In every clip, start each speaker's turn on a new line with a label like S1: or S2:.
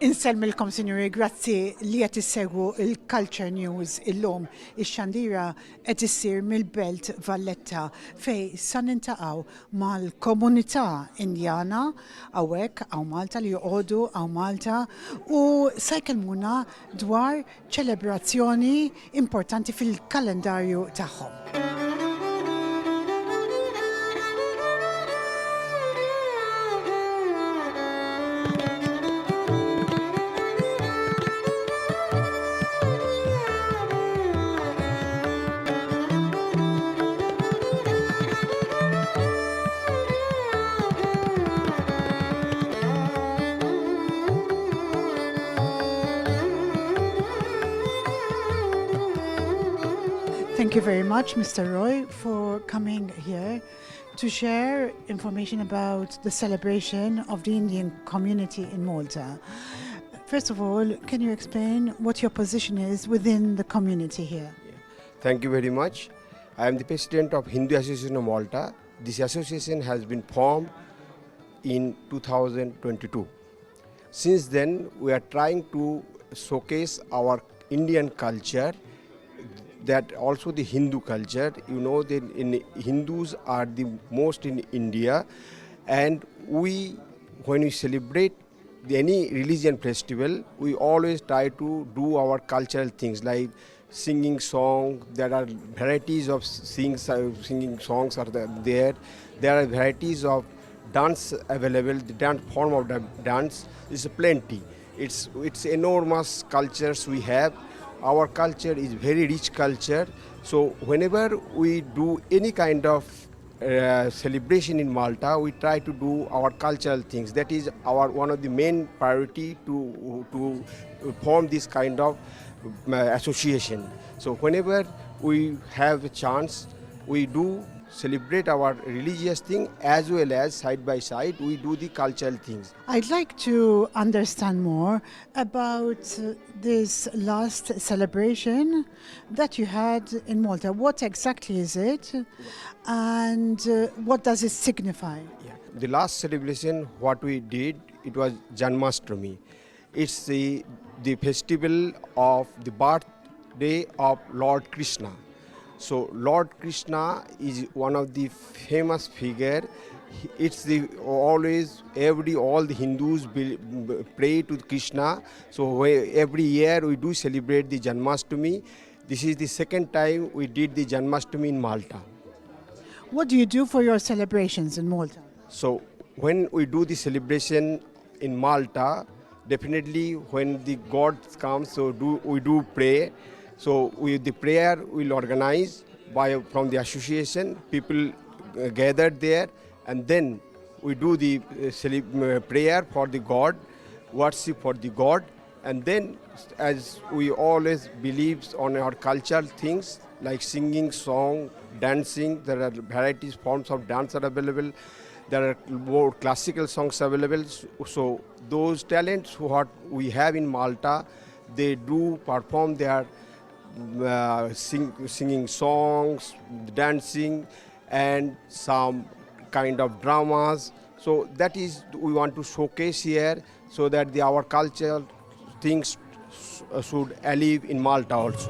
S1: Insellmilkom, Sinjuri, grazzi li qed issegwu il-Culture News illum. Ix-xandira qed issir mill-Belt Valletta fej sa nintaqgħu mal-komunità Indjana hawnhekk hawn Malta li joqogħdu hawn Malta u se jkellmuna dwar ċelebrazzjoni importanti fil-kalendarju tagħhom. Thank you very much, Mr. Roy, for coming here to share information about the celebration of the Indian community in Malta. First of all, can you explain what your position is within the community here?
S2: Thank you very much. I am the president of Hindu Association of Malta. This association has been formed in 2022. Since then, we are trying to showcase our Indian culture, that also the Hindu culture. You know that Hindus are the most in India, and when we celebrate any religion festival, we always try to do our cultural things like singing song. There are varieties of singing songs are there. There are varieties of dance available. The dance form of the dance is plenty. It's enormous cultures we have. Our culture is very rich culture. So whenever we do any kind of celebration in Malta, we try to do our cultural things. That is our one of the main priority to form this kind of association. So whenever we have a chance, we do celebrate our religious thing as well as side by side we do the cultural things.
S1: I'd like to understand more about this last celebration that you had in Malta. What exactly is it and what does it signify?
S2: The last celebration what we did, it was Janmashtami. It's the festival of the birthday of Lord Krishna. So Lord Krishna is one of the famous figure. It's all the Hindus pray to Krishna. So every year we do celebrate the Janmashtami. This is the second time we did the Janmashtami in Malta.
S1: What do you do for your celebrations in Malta?
S2: So when we do the celebration in Malta, definitely when the God comes, so we do pray. So the prayer will organize from the association. People gathered there, and then we do the prayer for the God, worship for the God, and then as we always believe on our cultural things like singing, song, dancing. There are varieties forms of dance are available. There are more classical songs available. So those talents what we have in Malta, they do perform their singing songs, dancing, and some kind of dramas. So that is we want to showcase here, so that our cultural things should live in Malta also.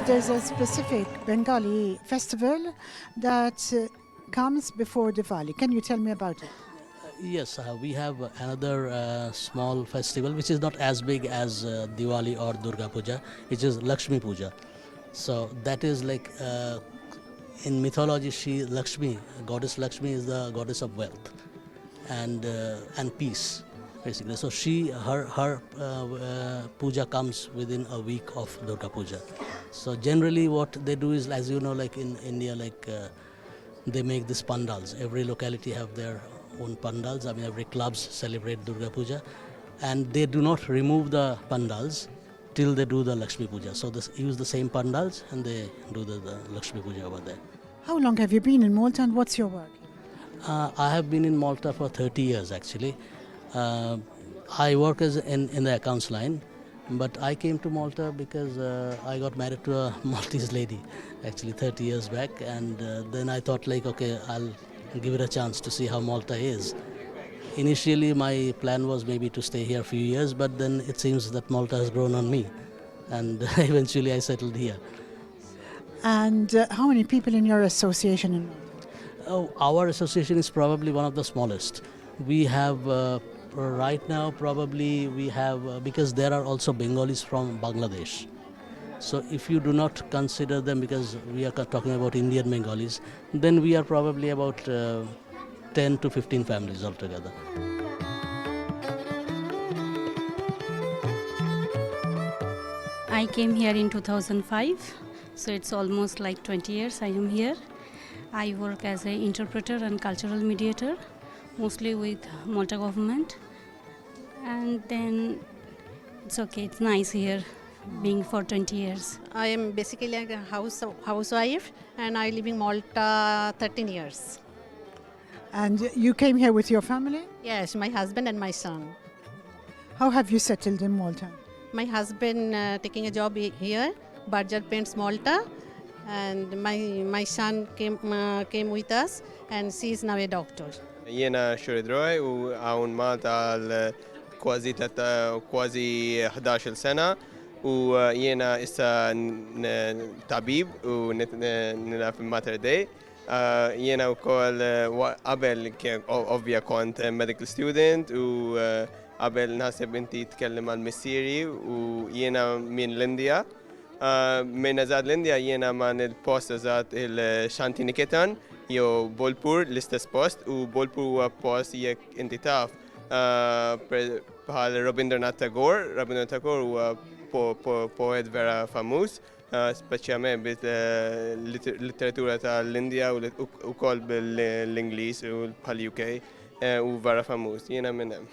S1: There's a specific Bengali festival that comes before Diwali. Can you tell me about it?
S3: Yes, we have another small festival which is not as big as Diwali or Durga Puja, which is Lakshmi Puja. So that is like in mythology, Lakshmi, goddess Lakshmi is the goddess of wealth and peace, basically. So her puja comes within a week of Durga Puja. So generally, what they do is, as you know, like in India, like they make these pandals. Every locality have their own pandals. I mean, every clubs celebrate Durga Puja, and they do not remove the pandals till they do the Lakshmi Puja. So they use the same pandals and they do the Lakshmi Puja over there.
S1: How long have you been in Malta and what's your work?
S3: I have been in Malta for 30 years actually. I work in the accounts line, But I came to Malta because I got married to a Maltese lady, actually 30 years back, and then I thought like, okay, I'll give it a chance to see how Malta is. Initially, my plan was maybe to stay here a few years, but then it seems that Malta has grown on me, and eventually I settled here.
S1: And how many people in your association in Malta?
S3: Oh, our association is probably one of the smallest. We have right now probably we have because there are also Bengalis from Bangladesh. So if you do not consider them, because we are talking about Indian Bengalis, then we are probably about 10 to 15 families altogether.
S4: I came here in 2005, so it's almost like 20 years I am here. I work as an interpreter and cultural mediator, mostly with Malta government. And then it's okay, it's nice here being for 20 years.
S5: I am basically like a housewife and I live in Malta 13 years.
S1: And you came here with your family?
S5: Yes, my husband and my son.
S1: How have you settled in Malta?
S5: My husband taking a job here, Barger Paints Malta, and my son came with us and she is now a doctor.
S6: Jiena Xuridroj u hawn Malta għal kważi 11 sena u jiena issa tabib u nilaf Mater Dei. Jiena wkoll qabel ovvja kont medical student u qabel naħseb inti tkellem għal missieri u jiena minn l-Indja. Minn eżad l-Indja jiena man il-post eżad il-Shanti Niketan jew Bolpur l-istess post u Bolpur huwa post jekk inti taf bħal Rabindranath Tagore. Rabindranath Tagore huwa poet vera famuż, speċjalment bit-literatura tal-Indja u wkoll bil-Ingliż u bħal-UK u vera famuż. Jiena minn hemm.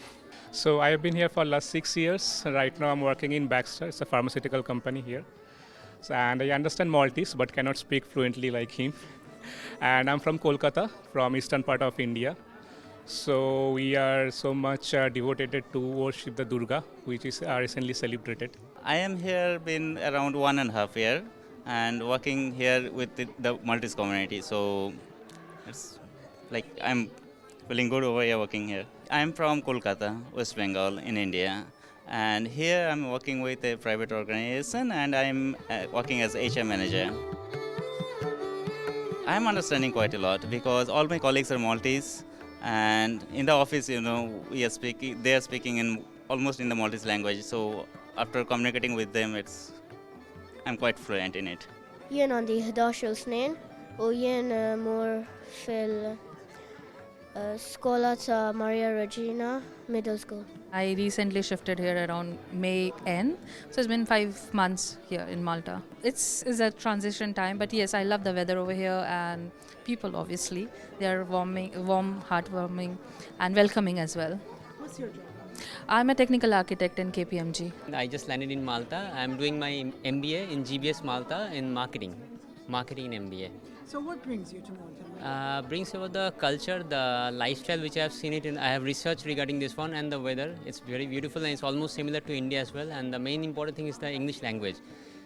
S7: So I have been here for last 6 years. Right now I'm working in Baxter. It's a pharmaceutical company here. So, and I understand Maltese but cannot speak fluently like him. And I'm from Kolkata, from eastern part of India. So we are so much devoted to worship the Durga, which is recently celebrated.
S8: I am here been around 1.5 years and working here with the Maltese community. So it's like I'm feeling good over here working here. I'm from Kolkata, West Bengal in India. And here I'm working with a private organization and I'm working as HR manager. I'm understanding quite a lot because all my colleagues are Maltese and in the office, you know, they are speaking in almost in the Maltese language. So after communicating with them, I'm quite fluent in it.
S9: Jien għandi 11 snin u jien mur skola ta' Maria Regina Middle School.
S10: I recently shifted here around May end, so it's been 5 months here in Malta. It's a transition time, but yes, I love the weather over here and people obviously. They are warm, heartwarming and welcoming as well.
S1: What's your job?
S10: I'm a technical architect in KPMG.
S11: I just landed in Malta. I'm doing my MBA in GBS Malta in marketing MBA.
S1: So what brings you to Malta?
S11: Brings over the culture, the lifestyle which I have seen it in. I have researched regarding this one and the weather. It's very beautiful and it's almost similar to India as well. And the main important thing is the English language.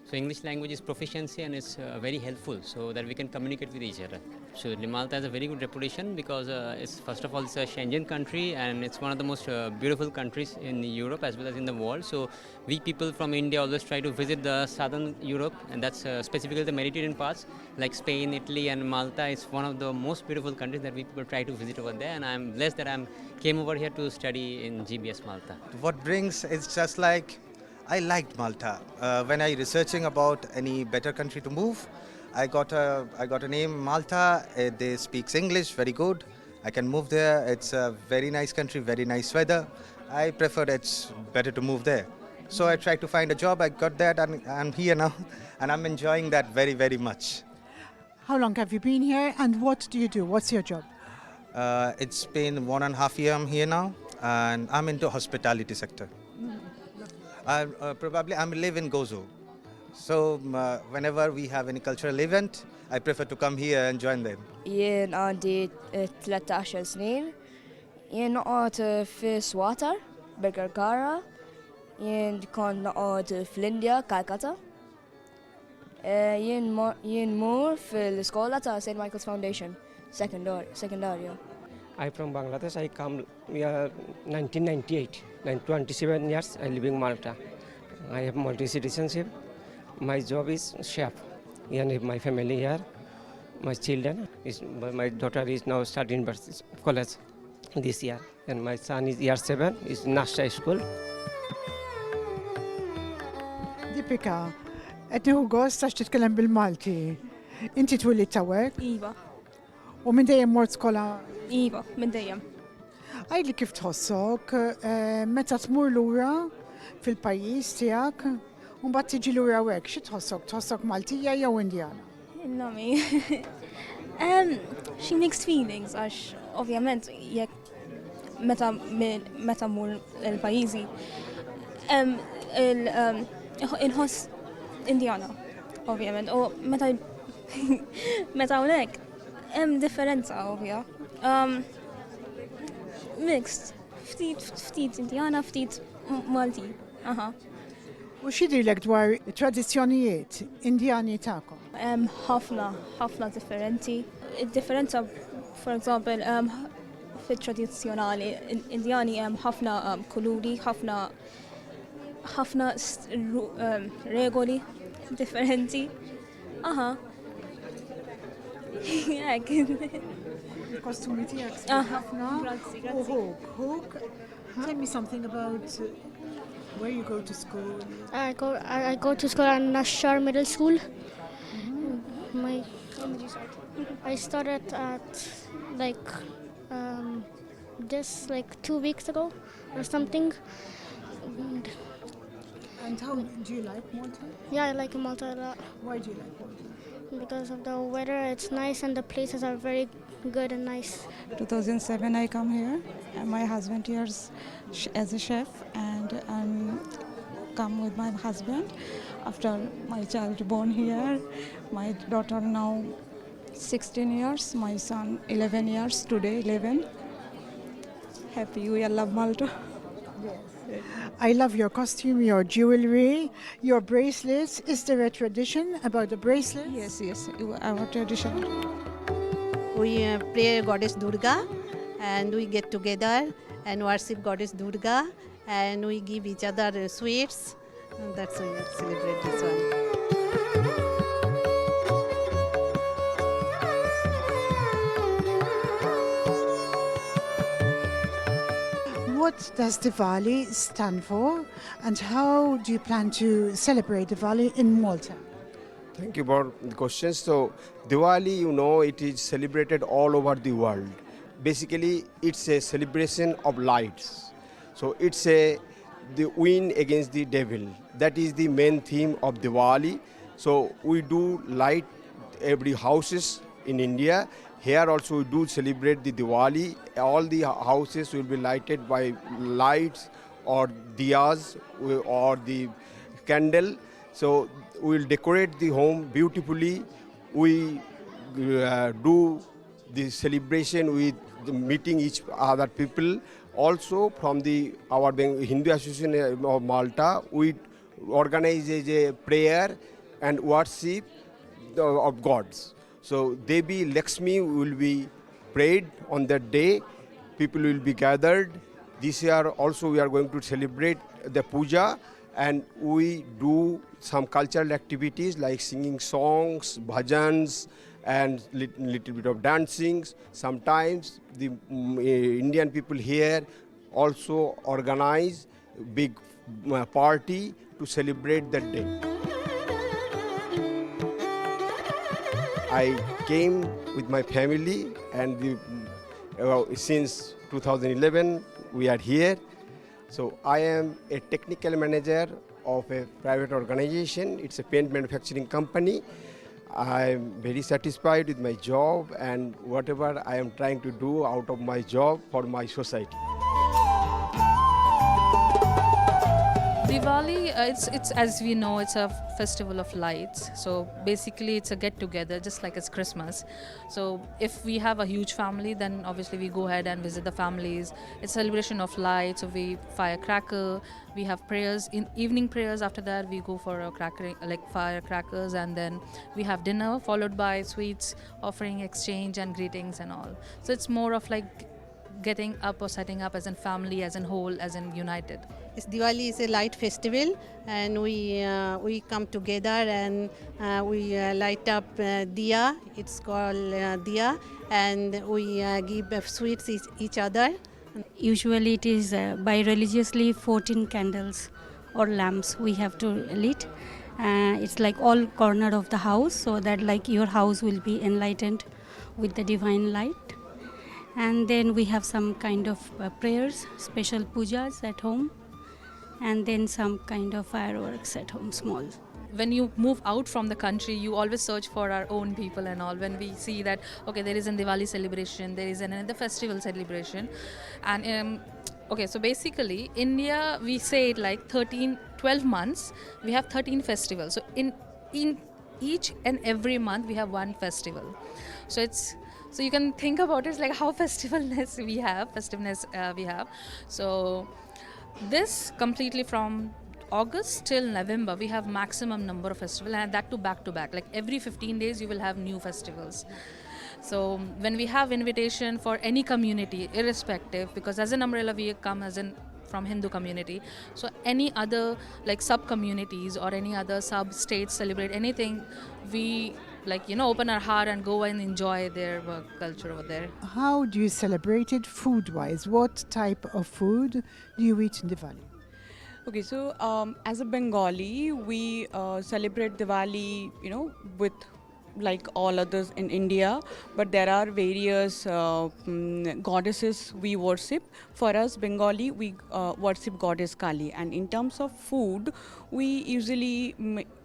S11: So English language is proficiency and it's very helpful so that we can communicate with each other. So Malta has a very good reputation because it's first of all it's a Schengen country and it's one of the most beautiful countries in Europe as well as in the world. So we people from India always try to visit the southern Europe and that's specifically the Mediterranean parts like Spain, Italy and Malta. It's one of the most beautiful countries that we people try to visit over there and I'm blessed that I came over here to study in GBS Malta.
S12: What brings it's just like I liked Malta. When I researching about any better country to move, I got a name Malta. They speaks English very good. I can move there. It's a very nice country, very nice weather. I prefer it's better to move there. So I tried to find a job. I got that and I'm here now and I'm enjoying that very, very much.
S1: How long have you been here and what do you do? What's your job?
S12: It's been 1.5 years I'm here now and I'm into hospitality sector. I'm live in Gozo. So whenever we have any cultural event, I prefer to come here and join them.
S13: Jien għandi 13 snin. Jien noqgħod fi Swatar, Bergarkara. jien kon noqgħod fl-Indja, Calcutta. Jien mur fil-iskola ta' St. Michael's Foundation, sekundarja.
S14: I'm from Bangladesh. I come here 1998. 27 years I live in Malta. I have multi-citizenship. My job is chef. And have my family here, my children. My daughter is now studying college this year. And my son is year 7, is nursery school.
S1: Dipika, qed nieħu gost għax titkellem bil-Malti. Inti twilid tawek?
S15: Iva.
S1: U minn dejjem mort skola?
S15: Iva, minn dejjem.
S1: Għajli kif tħossok meta tmur lura fil-pajjiż tiegħek u mbagħad tiġi lura hekk, xi tħossok? Tħossok Maltija jew Indjana?
S15: Nami. She mixed feelings għax ovvjament jekk meta mur il-pajjiżi inħoss Indjana, ovvjament, u meta hawnhekk hemm differenza ovvja. Mixed, ftit Indjana, ftit Malti. Aha.
S1: U x'jidhirlek dwar tradizzjonijiet Indjani tagħkom?
S15: Hemm ħafna differenti. Id-differenza, for example, fit-tradizzjonali Indjani hemm ħafna kuluri, ħafna regoli differenti. Aha.
S1: Il-kostumi tiegħek ħafna. Hogg. Tell me something about where you go to school.
S9: I go to school at Nashar Middle School. When did you start? I started at this 2 weeks ago or something.
S1: And how do you like Malta?
S9: Yeah, I like Malta a lot.
S1: Why do you like Malta?
S9: Because of the weather, it's nice and the places are very good and nice.
S16: 2007 I come here and my husband here as a chef and come with my husband after my child born here. My daughter now 16 years, my son 11 years, today 11. Happy, we love Malta.
S1: Yes. I love your costume, your jewelry, your bracelets. Is there a tradition about the bracelets?
S16: Yes, our tradition.
S5: We pray Goddess Durga and we get together and worship Goddess Durga and we give each other sweets. And that's why we celebrate this one.
S1: What does Diwali stand for and how do you plan to celebrate Diwali in Malta?
S2: Thank you for the question. So Diwali, it is celebrated all over the world. Basically, it's a celebration of lights. So it's the win against the devil. That is the main theme of Diwali. So we do light every houses in India. Here also we do celebrate the Diwali. All the houses will be lighted by lights or diyas or the candle. So we will decorate the home beautifully. We do the celebration with meeting each other people. Also from our Hindu Association of Malta, we organize a prayer and worship of gods. So Devi Lakshmi will be prayed on that day. People will be gathered. This year also we are going to celebrate the puja and we do some cultural activities like singing songs, bhajans and little bit of dancing. Sometimes the Indian people here also organize big party to celebrate that day. I came with my family and since 2011 we are here. So I am a technical manager of a private organization. It's a paint manufacturing company. I am very satisfied with my job and whatever I am trying to do out of my job for my society.
S10: Diwali, it's as we know, it's a festival of lights. So basically, it's a get together, just like it's Christmas. So if we have a huge family, then obviously we go ahead and visit the families. It's a celebration of lights. So we firecracker, we have prayers in evening prayers. After that, we go for a cracker like firecrackers, and then we have dinner followed by sweets, offering exchange and greetings and all. So it's more of like getting up or setting up as in family, as in whole, as in united.
S5: Yes, Diwali is a light festival, and we come together and we light up diya. It's called diya, and we give sweets each other.
S4: Usually it is by religiously 14 candles or lamps we have to lit. It's like all corner of the house, so that like your house will be enlightened with the divine light. And then we have some kind of prayers, special pujas at home, and then some kind of fireworks at home, small.
S10: When you move out from the country, you always search for our own people and all. When we see that, okay, there is a Diwali celebration, there is another festival celebration. And okay, so basically, India, we say it like 12 months, we have 13 festivals. So in each and every month, we have one festival. So you can think about it like how festiveness we have. So this completely from August till November, we have maximum number of festivals, and that to back. Like every 15 days, you will have new festivals. So when we have invitation for any community, irrespective, because as an umbrella we come as in from Hindu community. So any other like sub communities or any other sub states celebrate anything, we open our heart and go and enjoy their culture over there.
S1: How do you celebrate it food-wise? What type of food do you eat in Diwali?
S17: Okay, so as a Bengali, we celebrate Diwali, with like all others in India, but there are various goddesses we worship. For us, Bengali, we worship goddess Kali, and in terms of food, we usually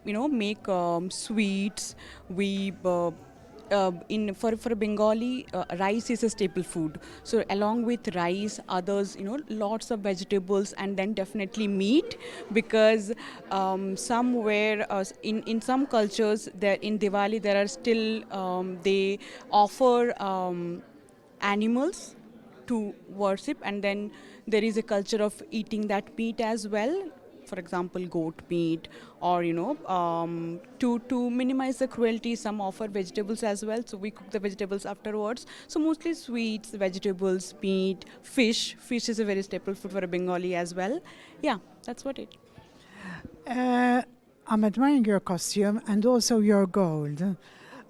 S17: make sweets. We for Bengali, rice is a staple food. So along with rice, others, lots of vegetables, and then definitely meat, because somewhere in some cultures, there in Diwali there are still they offer animals to worship, and then there is a culture of eating that meat as well. For example, goat meat, or to minimize the cruelty, some offer vegetables as well. So we cook the vegetables afterwards. So mostly sweets, vegetables, meat, fish. Fish is a very staple food for a Bengali as well. Yeah, that's what it.
S1: I'm admiring your costume and also your gold.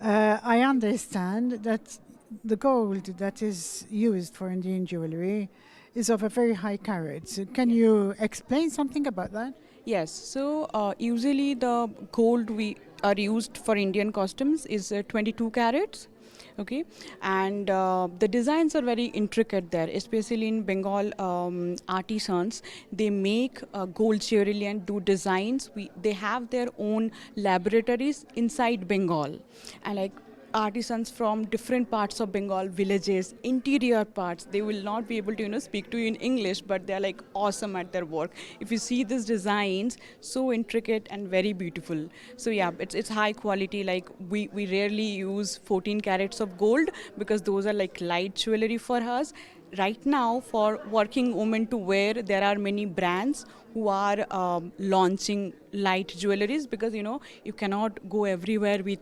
S1: I understand that the gold that is used for Indian jewelry is of a very high carat. Can you explain something about that?
S17: Yes, so usually the gold we are used for Indian costumes is 22 carats. Okay, and the designs are very intricate there, especially in Bengal. Artisans, they make gold jewelry and do designs. They have their own laboratories inside Bengal, and like artisans from different parts of Bengal, villages, interior parts, they will not be able to speak to you in English, but they're like awesome at their work. If you see these designs, so intricate and very beautiful. So yeah, it's high quality. Like we rarely use 14 carats of gold, because those are like light jewelry for us. Right now, for working women to wear, there are many brands who are launching light jewelries, because you cannot go everywhere with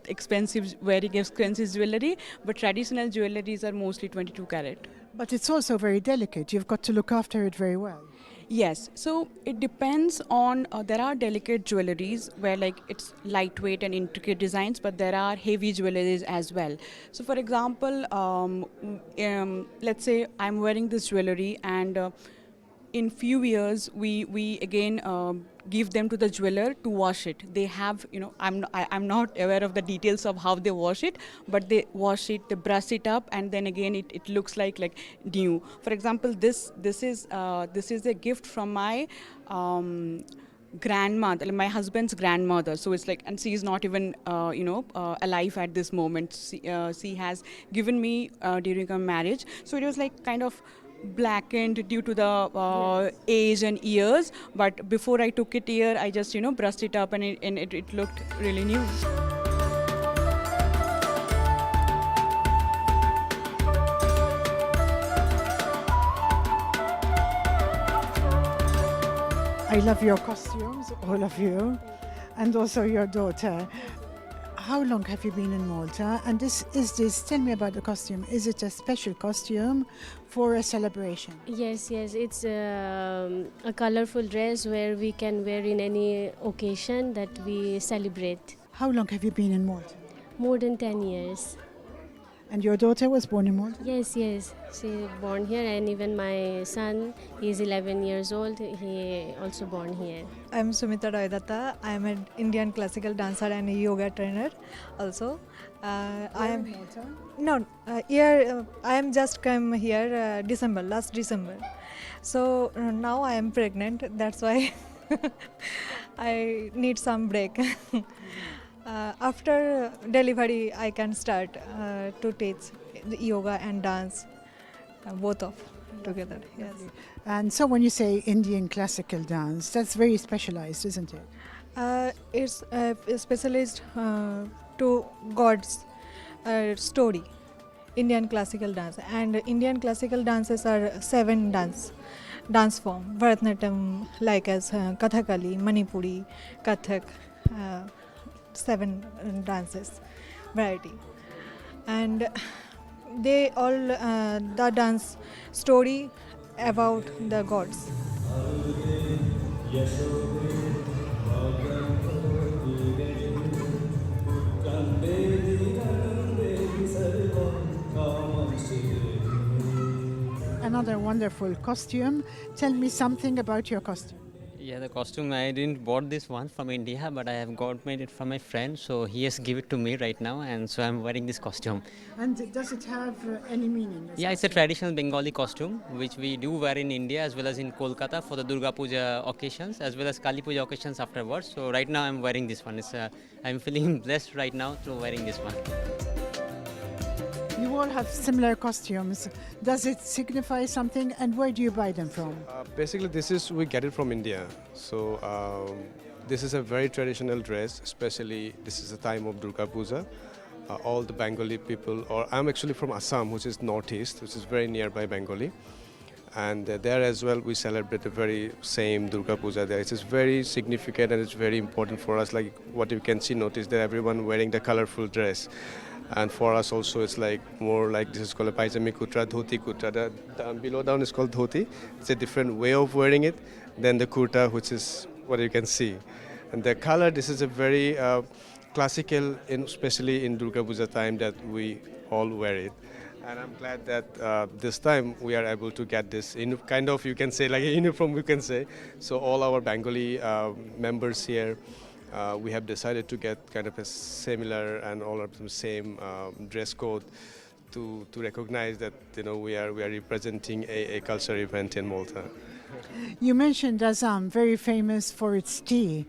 S17: wearing expensive jewelry, but traditional jewelries are mostly 22 carat.
S1: But it's also very delicate. You've got to look after it very well.
S17: Yes, so it depends on, there are delicate jewelries where like it's lightweight and intricate designs, but there are heavy jewelries as well. So for example, let's say I'm wearing this jewelry, and in few years we again give them to the jeweler to wash it. They have, I'm not aware of the details of how they wash it, but they wash it, they brush it up, and then again it looks like new. For example, this is a gift from my grandmother, my husband's grandmother. So it's like, and she is not even alive at this moment. She has given me during our marriage. So it was like kind of blackened due to the age and years. But before I took it here, I just brushed it up, and it looked really new.
S1: I love your costumes, all of you, and also your daughter. How long have you been in Malta? And tell me about the costume. Is it a special costume for a celebration?
S18: Yes, it's a colorful dress where we can wear in any occasion that we celebrate.
S1: How long have you been in Malta?
S18: More than 10 years.
S1: And your daughter was born in Malta?
S18: Yes, she born here, and even my son, he's 11 years old, he also born here.
S19: I'm Sumita Roydatta. I'm an Indian classical dancer and a yoga trainer also. I am no here. I am just come here last December. So now I am pregnant. That's why I need some break. After delivery, I can start to teach yoga and dance, both of together. Yes.
S1: And so when you say Indian classical dance, that's very specialized, isn't it?
S19: It's specialized to God's story, Indian classical dance. And Indian classical dances are 7 dance form. Bharatanatyam, like as Kathakali, Manipuri, Kathak. 7 dances variety, and they all the dance story about the gods.
S1: Another wonderful costume. Tell me something about your costume.
S11: Yeah, the costume, I didn't bought this one from India, but I have made it from my friend, so he has given it to me right now, and so I'm wearing this costume.
S1: And does it have any meaning?
S11: Yeah, it's a traditional Bengali costume, which we do wear in India as well as in Kolkata for the Durga Puja occasions, as well as Kali Puja occasions afterwards. So right now I'm wearing this one. I'm feeling blessed right now through wearing this one.
S1: You all have similar costumes. Does it signify something, and where do you buy them from?
S20: Basically, we get it from India. So this is a very traditional dress, especially this is the time of Durga Puja. All the Bengali people, or I'm actually from Assam, which is northeast, which is very nearby Bengali. And there as well, we celebrate the very same Durga Puja there. It is very significant and it's very important for us. Like what you can notice that everyone wearing the colorful dress. And for us also, it's like more like this is called a paijami kurta, dhoti kurta. The below down is called dhoti. It's a different way of wearing it than the kurta, which is what you can see. And the color, this is a very classical, especially in Durga Puja time, that we all wear it. And I'm glad that this time we are able to get this in kind of, you can say, like a uniform, you can say. So all our Bengali members here, we have decided to get kind of a similar and all of the same dress code to recognize that we are representing a cultural event in Malta.
S1: You mentioned Assam, very famous for its tea.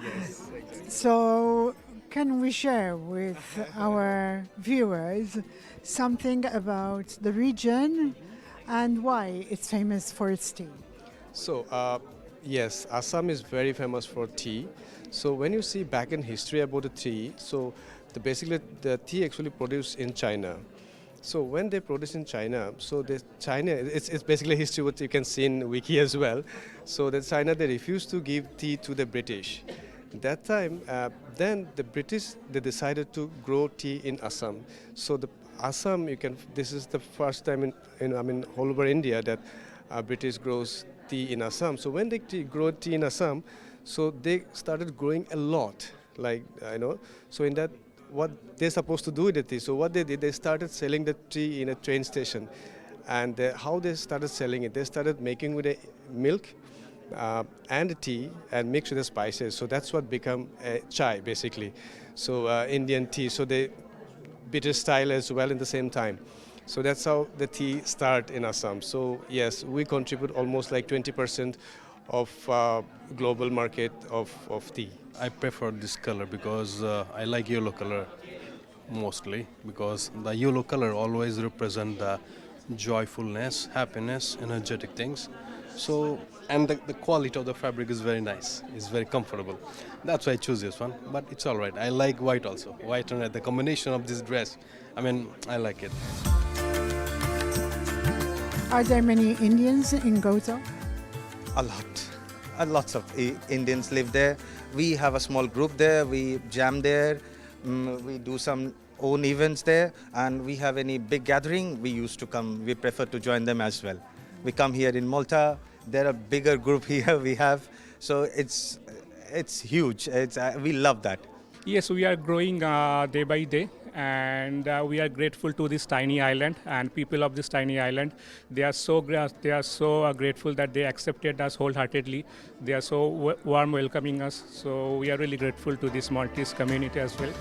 S20: Yes.
S1: So can we share with our viewers something about the region and why it's famous for its tea?
S20: So yes, Assam is very famous for tea. So when you see back in history about the tea, so basically the tea actually produced in China. So when they produce in China, so China, it's basically history what you can see in Wiki as well. So that China, they refused to give tea to the British. That time, then the British, they decided to grow tea in Assam. So the Assam, this is the first time in all over India that British grows tea in Assam. So when they grow tea in Assam, so they started growing a lot, So in that, what they're supposed to do with the tea. So what they did, they started selling the tea in a train station. And how they started selling it, they started making with the milk and the tea and mixed with the spices. So that's what become chai, basically. So Indian tea. So they British style as well in the same time. So that's how the tea start in Assam. So yes, we contribute almost like 20% of global market of tea.
S21: I prefer this color because I like yellow color mostly, because the yellow color always represent the joyfulness, happiness, energetic things. So, and the quality of the fabric is very nice. It's very comfortable. That's why I choose this one. But it's all right. I like white also. White and red. The combination of this dress, I mean, I like it.
S1: Are there many Indians in Gozo?
S12: A lot. Lots of Indians live there. We have a small group there. We jam there. We do some own events there. And we have any big gathering, we used to come. We prefer to join them as well. We come here in Malta. They're a bigger group here we have. So it's huge. We love that.
S7: Yes, we are growing day by day, and we are grateful to this tiny island and people of this tiny island. They are so grateful that they accepted us wholeheartedly. They are so warm welcoming us. So we are really grateful to this Maltese community as well.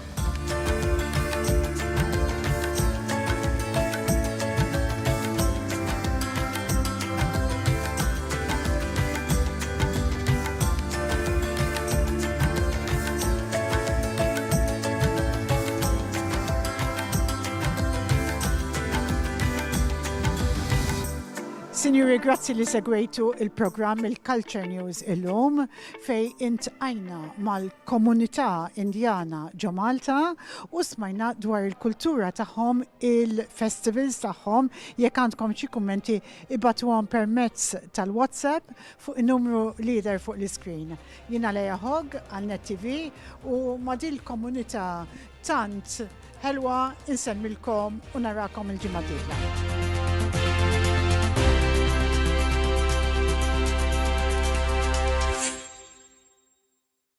S1: Sinjuri, grazzi li segwejtu il-programm il-Culture News illum fej intqajna mal-komunità Indjana ġo Malta u smajna dwar il-kultura tagħhom, il-festivals tagħhom. Jekk għandkom xi kummenti ibatuhom permezz tal-WhatsApp fuq in-numru lider fuq l-iskrin. Jiena Leja Hogg għal-Net TV u ma' din il-komunità tant ħelwa insemmilkom u narakom il-ġimgħa d-dieħla.